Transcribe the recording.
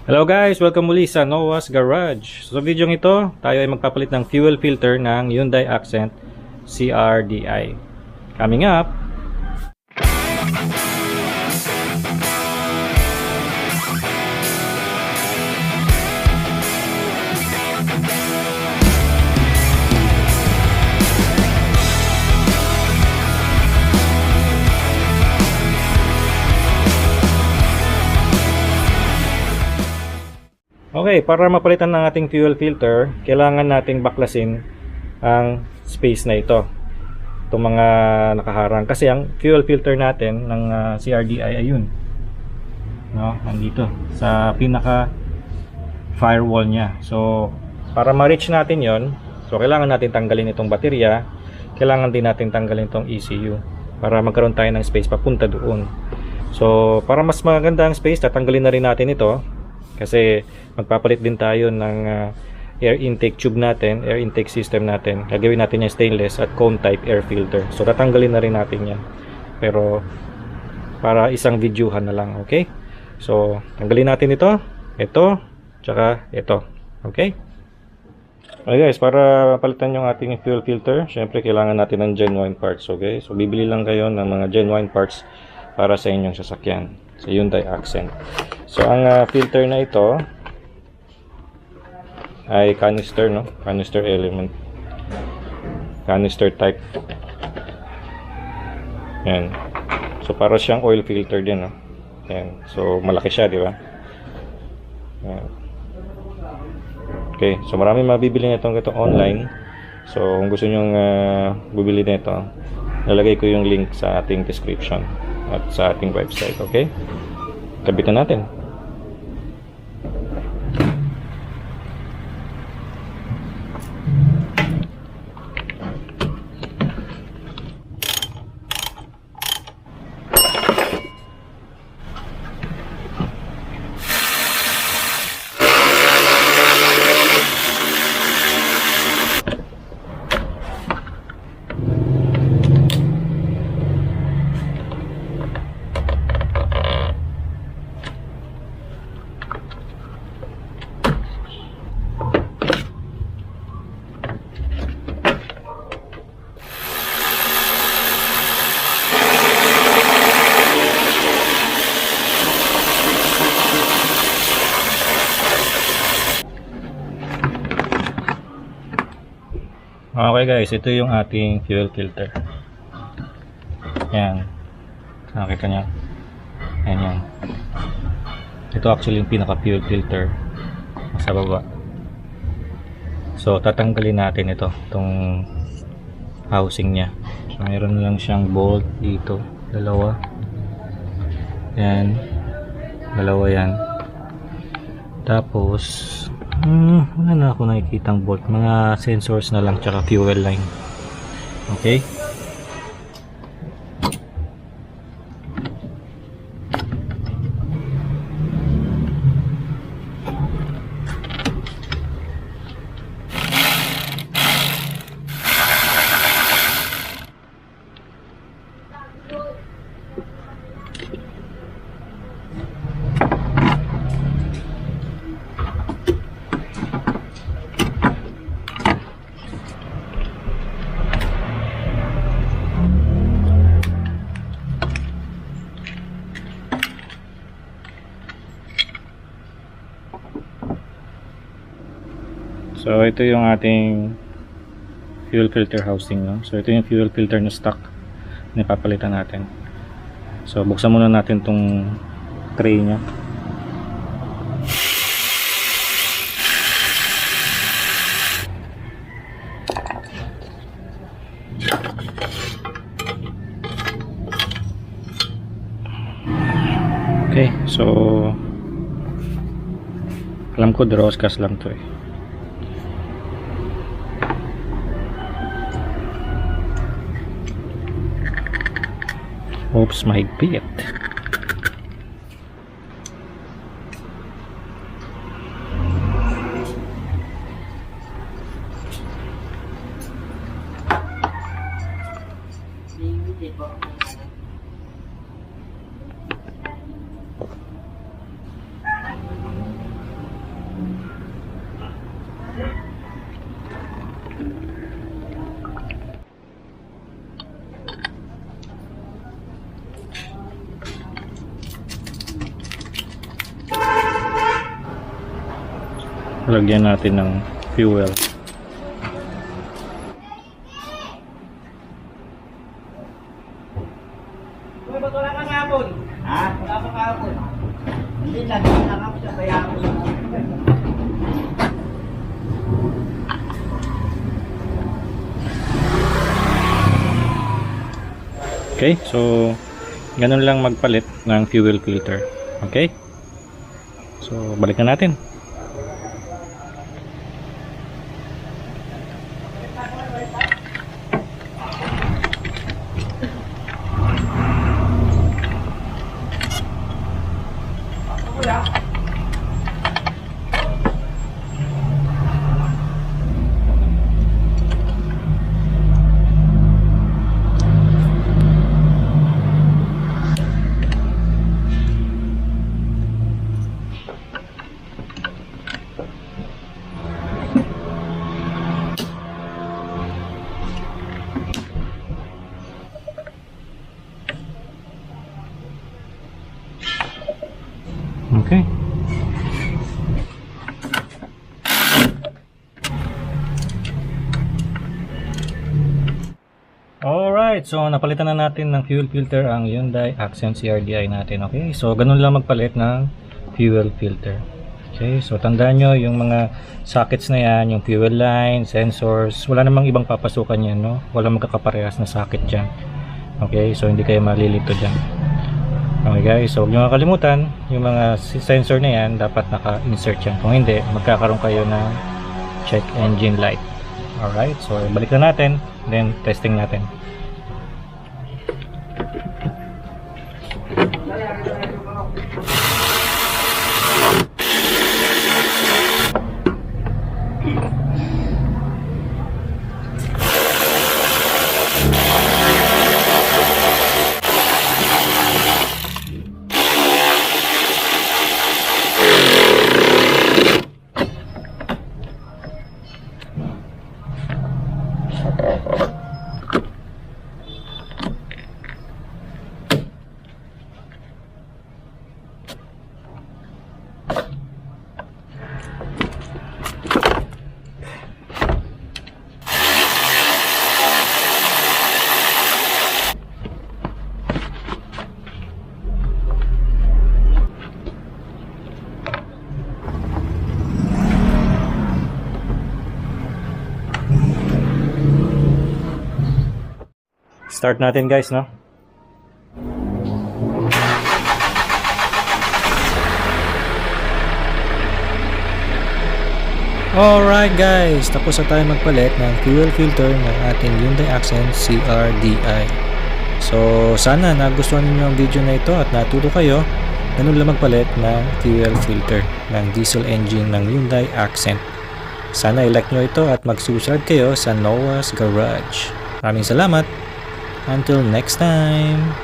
Hello guys! Welcome muli sa Noah's Garage. So, sa video ito, tayo ay magpapalit ng fuel filter ng Hyundai Accent CRDI. Coming up! Okay, para mapalitan ng ating fuel filter, kailangan nating baklasin ang space na ito. Itong mga nakaharang. Kasi ang fuel filter natin ng CRDI ayun. No, nandito sa pinaka firewall niya. So, para ma-reach natin 'yon, so kailangan natin tanggalin itong baterya. Kailangan din natin tanggalin itong ECU para magkaroon tayo ng space papunta doon. So, para mas maganda ang space, tatanggalin na rin natin ito. Kasi magpapalit din tayo ng air intake tube natin, air intake system natin. Gagawin natin yung stainless at cone type air filter. So tatanggalin na rin natin yan. Pero para isang videohan na lang, okay? So tanggalin natin ito, tsaka ito. Okay? Okay guys, para palitan yung ating fuel filter, syempre kailangan natin ng genuine parts, okay? So bibili lang kayo ng mga genuine parts para sa inyong sasakyan, sa Hyundai Accent. So ang filter na ito ay canister, no? Canister element, canister type. Yan. So para siyang oil filter din, no? Yan. So malaki siya, di ba? Yan. Okay, so marami mabibili nito online. So kung gusto niyo bumili nito, lalagay ko yung link sa ating description at sa ating website, okay? Kabitan natin. Okay guys, ito yung ating fuel filter. Yan. Nakita nyo? Yan. Ito actually yung pinaka fuel filter sa baba. So tatanggalin natin itong housing nya. So mayroon lang siyang bolt dito, dalawa. Yan. Dalawa yan. Tapos wala na ako nakikitang bolt, mga sensors na lang tsaka fuel line. Okay, so ito yung ating fuel filter housing, no? So ito yung fuel filter na stock na papalitan natin. So buksan muna natin tong tray nya. Okay, so alam ko Roscas lang to eh. Oops, mahigpit. Lagyan natin ng fuel. Uy, ba't wala kang hapon? Ha? Wala kang hapon. Hindi, lang ako sa bayapon. Okay, so ganun lang magpalit ng fuel filter. Okay? So, balik na natin. Okay. Alright, so napalitan na natin ng fuel filter ang Hyundai Accent CRDI natin. Okay, so ganun lang magpalit ng fuel filter. Okay, so tandaan nyo yung mga sockets na yan, yung fuel line, sensors, wala namang ibang papasukan yan, no? Wala magkakaparehas na socket dyan. Okay, so hindi kayo malilito dyan. Okay guys, so huwag nyo makalimutan, yung mga sensor na yan, dapat naka-insert yan. Kung hindi, magkakaroon kayo ng check engine light. Alright, so balik na natin, then testing natin. Start natin guys, no? Alright guys, tapos na tayo magpalit ng fuel filter ng ating Hyundai Accent CRDI. So sana nagustuhan niyo ang video na ito at natuto kayo. Ganun lang magpalit ng fuel filter ng diesel engine ng Hyundai Accent. Sana i-like nyo ito at mag-subscribe kayo sa Noah's Garage. Maraming salamat! Until next time!